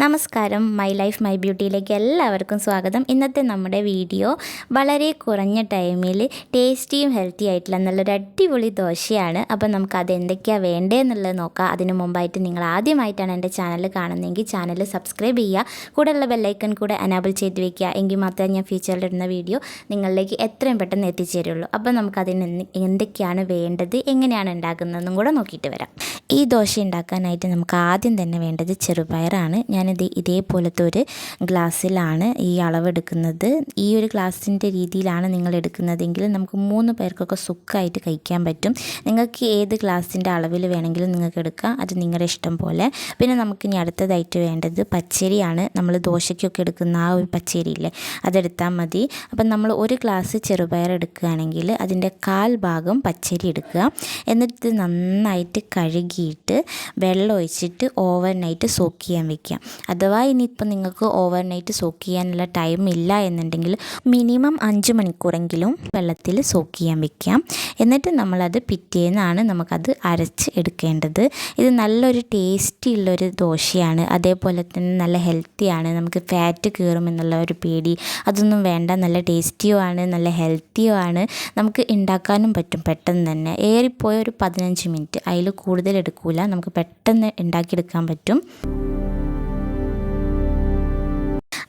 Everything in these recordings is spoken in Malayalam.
നമസ്കാരം, മൈ ലൈഫ് മൈ ബ്യൂട്ടിയിലേക്ക് എല്ലാവർക്കും സ്വാഗതം. ഇന്നത്തെ നമ്മുടെ വീഡിയോ വളരെ കുറഞ്ഞ ടൈമിൽ ടേസ്റ്റിയും ഹെൽത്തി ആയിട്ടുള്ള നല്ലൊരു അടിപൊളി ദോശയാണ്. അപ്പോൾ നമുക്ക് അത് എന്തൊക്കെയാണ് വേണ്ടതെന്നുള്ളത് നോക്കാം. അതിന് മുമ്പായിട്ട് നിങ്ങൾ ആദ്യമായിട്ടാണ് എൻ്റെ ചാനൽ കാണുന്നതെങ്കിൽ ചാനൽ സബ്സ്ക്രൈബ് ചെയ്യുക, കൂടെയുള്ള ബെല്ലൈക്കൺ കൂടെ എനേബിൾ ചെയ്ത് വെക്കുക. എങ്കിൽ മാത്രമേ ഞാൻ ഫ്യൂച്ചറിൽ ഇടുന്ന വീഡിയോ നിങ്ങളിലേക്ക് എത്രയും പെട്ടെന്ന് എത്തിച്ചേരുള്ളൂ. അപ്പോൾ നമുക്കതിന് എന്തൊക്കെയാണ് വേണ്ടത്, എങ്ങനെയാണ് ഉണ്ടാക്കുന്നതെന്നും കൂടെ നോക്കിയിട്ട് വരാം. ഈ ദോശ ഉണ്ടാക്കാനായിട്ട് നമുക്ക് ആദ്യം തന്നെ വേണ്ടത് ചെറുപയറാണ്. ഞാനിത് ഇതേപോലത്തെ ഒരു ഗ്ലാസ്സിലാണ് ഈ അളവെടുക്കുന്നത്. ഈ ഒരു ഗ്ലാസ്സിൻ്റെ രീതിയിലാണ് നിങ്ങൾ എടുക്കുന്നതെങ്കിൽ നമുക്ക് 3 പേർക്കൊക്കെ സുഖമായിട്ട് കഴിക്കാൻ പറ്റും. നിങ്ങൾക്ക് ഏത് ഗ്ലാസ്സിൻ്റെ അളവിൽ വേണമെങ്കിലും നിങ്ങൾക്ക് എടുക്കാം, അത് നിങ്ങളുടെ ഇഷ്ടം പോലെ. പിന്നെ നമുക്കിനി അടുത്തതായിട്ട് വേണ്ടത് പച്ചരിയാണ്. നമ്മൾ ദോശയ്ക്കൊക്കെ എടുക്കുന്ന ആ ഒരു പച്ചരിയില്ലേ, അതെടുത്താൽ മതി. അപ്പം നമ്മൾ ഒരു ഗ്ലാസ് ചെറുപയർ എടുക്കുകയാണെങ്കിൽ അതിൻ്റെ 1/4 ഭാഗം പച്ചരി എടുക്കുക. എന്നിട്ട് നന്നായിട്ട് കഴുകിയിട്ട് വെള്ളം ഒഴിച്ചിട്ട് ഓവർനൈറ്റ് സോക്ക് ചെയ്യാൻ വെക്കുക. അഥവാ ഇനിയിപ്പോൾ നിങ്ങൾക്ക് ഓവർനൈറ്റ് സോക്ക് ചെയ്യാനുള്ള ടൈം ഇല്ല എന്നുണ്ടെങ്കിൽ മിനിമം 5 മണിക്കൂറെങ്കിലും വെള്ളത്തിൽ സോക്ക് ചെയ്യാൻ വെക്കാം. എന്നിട്ട് നമ്മളത് പിറ്റേന്നാണ് നമുക്കത് അരച്ച് എടുക്കേണ്ടത്. ഇത് നല്ലൊരു ടേസ്റ്റി ഉള്ളൊരു ദോശയാണ്, അതേപോലെ തന്നെ നല്ല ഹെൽത്തിയാണ്. നമുക്ക് ഫാറ്റ് കയറുമെന്നുള്ള ഒരു പേടി അതൊന്നും വേണ്ട. നല്ല ടേസ്റ്റിയുമാണ്, നല്ല ഹെൽത്തിയുമാണ്. നമുക്ക് ഉണ്ടാക്കാനും പറ്റും പെട്ടെന്ന് തന്നെ. ഏറിപ്പോയ ഒരു 15 മിനിറ്റ്, അതിൽ കൂടുതൽ എടുക്കില്ല. നമുക്ക് പെട്ടെന്ന് ഉണ്ടാക്കിയെടുക്കാൻ പറ്റും.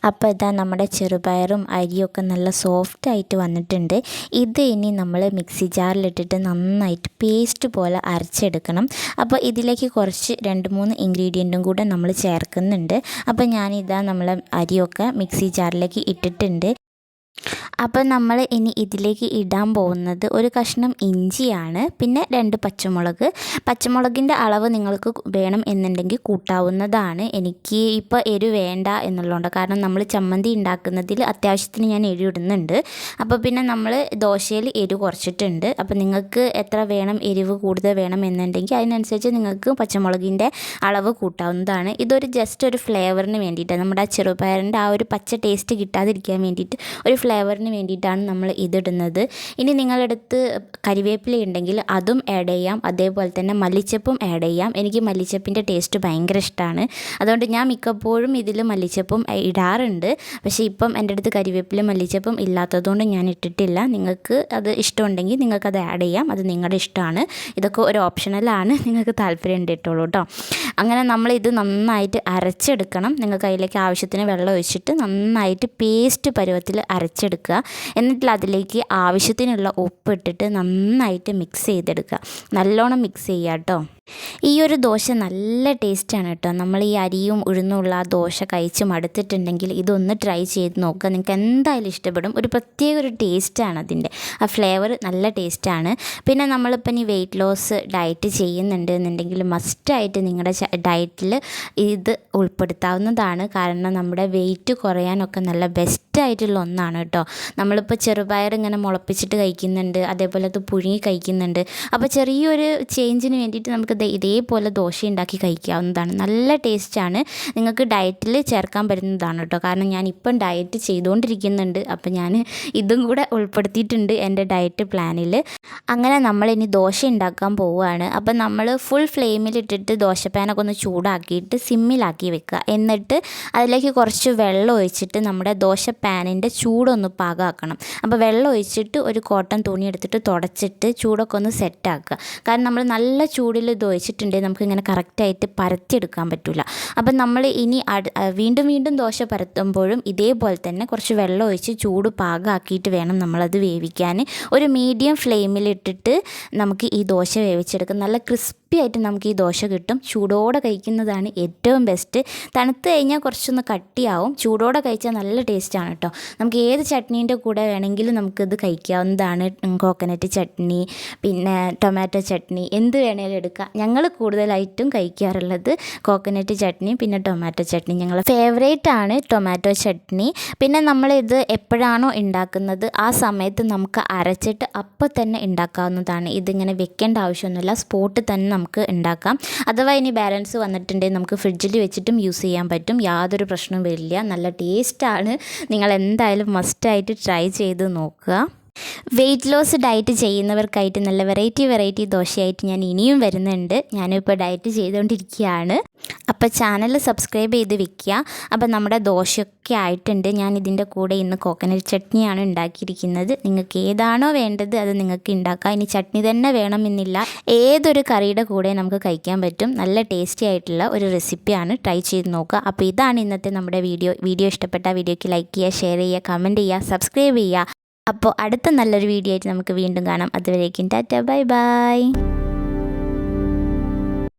അപ്പോൾ ഇതാ നമ്മുടെ ചെറുപയറും അരിയൊക്കെ നല്ല സോഫ്റ്റായിട്ട് വന്നിട്ടുണ്ട്. ഇത് ഇനി നമ്മൾ മിക്സി ജാറിലിട്ടിട്ട് നന്നായിട്ട് പേസ്റ്റ് പോലെ അരച്ചെടുക്കണം. അപ്പോൾ ഇതിലേക്ക് കുറച്ച് 2-3 ഇൻഗ്രീഡിയൻറ്റും കൂടെ നമ്മൾ ചേർക്കുന്നുണ്ട്. അപ്പോൾ ഞാനിതാ നമ്മൾ അരിയൊക്കെ മിക്സി ജാറിലേക്ക് ഇട്ടിട്ടുണ്ട്. അപ്പോൾ നമ്മൾ ഇനി ഇതിലേക്ക് ഇടാൻ പോകുന്നത് ഒരു കഷ്ണം ഇഞ്ചിയാണ്, പിന്നെ 2 പച്ചമുളക്. പച്ചമുളകിൻ്റെ അളവ് നിങ്ങൾക്ക് വേണം എന്നുണ്ടെങ്കിൽ കൂട്ടാവുന്നതാണ്. എനിക്ക് ഇപ്പോൾ എരിവ് വേണ്ട എന്നുള്ളതുകൊണ്ട്, കാരണം നമ്മൾ ചമ്മന്തി ഉണ്ടാക്കുന്നതിൽ അത്യാവശ്യത്തിന് ഞാൻ എരിവ് ഇടുന്നുണ്ട്. അപ്പോൾ പിന്നെ നമ്മൾ ദോശയിൽ എരിവ് കുറച്ചിട്ടുണ്ട്. അപ്പോൾ നിങ്ങൾക്ക് എത്ര വേണം, എരിവ് കൂടുതൽ വേണം എന്നുണ്ടെങ്കിൽ അതിനനുസരിച്ച് നിങ്ങൾക്ക് പച്ചമുളകിൻ്റെ അളവ് കൂട്ടാവുന്നതാണ്. ഇതൊരു ജസ്റ്റ് ഒരു ഫ്ലേവറിന് വേണ്ടിയിട്ടാണ്, നമ്മുടെ ആ ചെറുപയറിൻ്റെ ആ ഒരു പച്ച ടേസ്റ്റ് കിട്ടാതിരിക്കാൻ വേണ്ടിയിട്ട്, ഒരു ഫ്ലേവറിന് വേണ്ടിയിട്ടാണ് നമ്മൾ ഇതിടുന്നത്. ഇനി നിങ്ങളടുത്ത് കരിവേപ്പില ഉണ്ടെങ്കിൽ അതും ആഡ് ചെയ്യാം, അതേപോലെ തന്നെ മല്ലിച്ചപ്പും ആഡ് ചെയ്യാം. എനിക്ക് മല്ലിച്ചപ്പിൻ്റെ ടേസ്റ്റ് ഭയങ്കര ഇഷ്ടമാണ്, അതുകൊണ്ട് ഞാൻ മിക്കപ്പോഴും ഇതിൽ മല്ലിച്ചപ്പും ഇടാറുണ്ട്. പക്ഷേ ഇപ്പം എൻ്റെ അടുത്ത് കരിവേപ്പില മല്ലിച്ചപ്പും ഇല്ലാത്തതുകൊണ്ട് ഞാൻ ഇട്ടിട്ടില്ല. നിങ്ങൾക്ക് അത് ഇഷ്ടമുണ്ടെങ്കിൽ നിങ്ങൾക്കത് ആഡ് ചെയ്യാം, അത് നിങ്ങളുടെ ഇഷ്ടമാണ്. ഇതൊക്കെ ഒരു ഓപ്ഷണലാണ്, നിങ്ങൾക്ക് താല്പര്യം ഉണ്ട് ഇട്ടോളൂ കേട്ടോ. അങ്ങനെ നമ്മളിത് നന്നായിട്ട് അരച്ചെടുക്കണം. നിങ്ങൾക്ക് അതിലേക്ക് ആവശ്യത്തിന് വെള്ളം ഒഴിച്ചിട്ട് നന്നായിട്ട് പേസ്റ്റ് പരുവത്തിൽ അരച്ചെടുക്കുക. എന്നിട്ട് അതിലേക്ക് ആവശ്യത്തിനുള്ള ഉപ്പിട്ടിട്ട് നന്നായിട്ട് മിക്സ് ചെയ്തെടുക്കുക. നല്ലോണം മിക്സ് ചെയ്യുക കേട്ടോ. ഈ ഒരു ദോശ നല്ല ടേസ്റ്റാണ് കേട്ടോ. നമ്മൾ ഈ അരിയും ഉഴുന്നുമുള്ള ആ ദോശ കഴിച്ച് മടുത്തിട്ടുണ്ടെങ്കിൽ ഇതൊന്ന് ട്രൈ ചെയ്ത് നോക്കുക, നിങ്ങൾക്ക് എന്തായാലും ഇഷ്ടപ്പെടും. ഒരു പ്രത്യേക ഒരു ടേസ്റ്റാണ് അതിൻ്റെ, ആ ഫ്ലേവർ നല്ല ടേസ്റ്റാണ്. പിന്നെ നമ്മളിപ്പോൾ ഇനി വെയിറ്റ് ലോസ് ഡയറ്റ് ചെയ്യുന്നുണ്ട് എന്നുണ്ടെങ്കിൽ മസ്റ്റായിട്ട് നിങ്ങളുടെ ഡയറ്റിൽ ഇത് ഉൾപ്പെടുത്താവുന്നതാണ്. കാരണം നമ്മുടെ വെയിറ്റ് കുറയാനൊക്കെ നല്ല ബെസ്റ്റായിട്ടുള്ള ഒന്നാണ് കേട്ടോ. നമ്മളിപ്പോൾ ചെറുപയർ ഇങ്ങനെ മുളപ്പിച്ചിട്ട് കഴിക്കുന്നുണ്ട്, അതേപോലെ അത് പുഴുങ്ങി കഴിക്കുന്നുണ്ട്. അപ്പോൾ ചെറിയൊരു ചേഞ്ചിന് വേണ്ടിയിട്ട് നമുക്ക് ഇതേപോലെ ദോശ ഉണ്ടാക്കി കഴിക്കാവുന്നതാണ്. നല്ല ടേസ്റ്റാണ്, നിങ്ങൾക്ക് ഡയറ്റിൽ ചേർക്കാൻ പറ്റുന്നതാണ് കേട്ടോ. കാരണം ഞാനിപ്പം ഡയറ്റ് ചെയ്തുകൊണ്ടിരിക്കുന്നുണ്ട്, അപ്പോൾ ഞാൻ ഇതും കൂടെ ഉൾപ്പെടുത്തിയിട്ടുണ്ട് എൻ്റെ ഡയറ്റ് പ്ലാനിൽ. അങ്ങനെ നമ്മളിനി ദോശ ഉണ്ടാക്കാൻ പോവുകയാണ്. അപ്പം നമ്മൾ ഫുൾ ഫ്ലെയിമിലിട്ടിട്ട് ദോശപ്പാനൊക്കെ ഒന്ന് ചൂടാക്കിയിട്ട് സിമ്മിലാക്കി വെക്കുക. എന്നിട്ട് അതിലേക്ക് കുറച്ച് വെള്ളം ഒഴിച്ചിട്ട് നമ്മുടെ ദോശപ്പാനിൻ്റെ ചൂടൊന്ന് പാകമാക്കണം. അപ്പോൾ വെള്ളം ഒഴിച്ചിട്ട് ഒരു കോട്ടൺ തുണി എടുത്തിട്ട് തുടച്ചിട്ട് ചൂടൊക്കെ ഒന്ന് സെറ്റാക്കുക. കാരണം നമ്മൾ നല്ല ചൂടിൽ ഇത് ഒഴിച്ചിട്ടുണ്ടെങ്കിൽ നമുക്കിങ്ങനെ കറക്റ്റായിട്ട് പരത്തിയെടുക്കാൻ പറ്റില്ല. അപ്പം നമ്മൾ ഇനി വീണ്ടും ദോശ പരത്തുമ്പോഴും ഇതേപോലെ തന്നെ കുറച്ച് വെള്ളം ഒഴിച്ച് ചൂട് പാകമാക്കിയിട്ട് വേണം നമ്മളത് വേവിക്കാൻ. ഒരു മീഡിയം ഫ്ലെയിമിലിട്ടിട്ട് നമുക്ക് ഈ ദോശ വേവിച്ചെടുക്കാം. നല്ല ക്രിസ്പി ആയിട്ട് നമുക്ക് ഈ ദോശ കിട്ടും. ചൂടോടെ കഴിക്കുന്നതാണ് ഏറ്റവും ബെസ്റ്റ്. തണുത്ത് കഴിഞ്ഞാൽ കുറച്ചൊന്ന് കട്ടിയാവും, ചൂടോടെ കഴിച്ചാൽ നല്ല ടേസ്റ്റാണ് കേട്ടോ. നമുക്ക് ഏത് ചട്നീൻ്റെ കൂടെ വേണമെങ്കിലും നമുക്കിത് കഴിക്കാവുന്നതാണ്. കോക്കനട്ട് ചട്നി, പിന്നെ ടൊമാറ്റോ ചട്നി, എന്ത് വേണേലും എടുക്കാം. ഞങ്ങൾ കൂടുതലായിട്ടും കഴിക്കാറുള്ളത് കോക്കനട്ട് ചട്നി പിന്നെ ടൊമാറ്റോ ചട്നി. ഞങ്ങളുടെ ഫേവറേറ്റ് ആണ് ടൊമാറ്റോ ചട്നി. പിന്നെ നമ്മളിത് എപ്പോഴാണോ ഉണ്ടാക്കുന്നത് ആ സമയത്ത് നമുക്ക് അരച്ചിട്ട് അപ്പം തന്നെ ഉണ്ടാക്കാവുന്നതാണ്. ഇതിങ്ങനെ വെക്കേണ്ട ആവശ്യമൊന്നുമില്ല, സ്പോട്ട് തന്നെ നമുക്ക് ഉണ്ടാക്കാം. അഥവാ ഇനി ബാലൻസ് വന്നിട്ടുണ്ടെങ്കിൽ നമുക്ക് ഫ്രിഡ്ജിൽ വെച്ചിട്ടും യൂസ് ചെയ്യാൻ പറ്റും, യാതൊരു പ്രശ്നവും വരില്ല. നല്ല ടേസ്റ്റാണ്, നിങ്ങൾ എന്തായാലും മസ്റ്റായിട്ട് ട്രൈ ചെയ്ത് നോക്കുക. വെയ്റ്റ് ലോസ് ഡയറ്റ് ചെയ്യുന്നവർക്കായിട്ട് നല്ല വെറൈറ്റി ദോശയായിട്ട് ഞാൻ ഇനിയും വരുന്നുണ്ട്. ഞാനിപ്പോൾ ഡയറ്റ് ചെയ്തുകൊണ്ടിരിക്കുകയാണ്. അപ്പോൾ ചാനൽ സബ്സ്ക്രൈബ് ചെയ്ത് വെക്കുക. അപ്പോൾ നമ്മുടെ ദോശയൊക്കെ ആയിട്ടുണ്ട്. ഞാൻ ഇതിൻ്റെ കൂടെ ഇന്ന് കോക്കനട്ട് ചട്നിയാണ് ഉണ്ടാക്കിയിരിക്കുന്നത്. നിങ്ങൾക്ക് ഏതാണോ വേണ്ടത് അത് നിങ്ങൾക്ക് ഉണ്ടാക്കാം. ഇനി ചട്നി തന്നെ വേണമെന്നില്ല, ഏതൊരു കറിയുടെ കൂടെ നമുക്ക് കഴിക്കാൻ പറ്റും. നല്ല ടേസ്റ്റി ആയിട്ടുള്ള ഒരു റെസിപ്പിയാണ്. ട്രൈ ചെയ്ത് നോക്കുക. അപ്പോൾ ഇതാണ് ഇന്നത്തെ നമ്മുടെ വീഡിയോ ഇഷ്ടപ്പെട്ട വീഡിയോയ്ക്ക് ലൈക്ക് ചെയ്യുക, ഷെയർ ചെയ്യുക, കമൻറ്റ് ചെയ്യുക, സബ്സ്ക്രൈബ് ചെയ്യുക. അപ്പോൾ അടുത്ത നല്ലൊരു വീഡിയോ ആയിട്ട് നമുക്ക് വീണ്ടും കാണാം. അതുവരേക്കും ടാറ്റ, ബൈ ബൈ.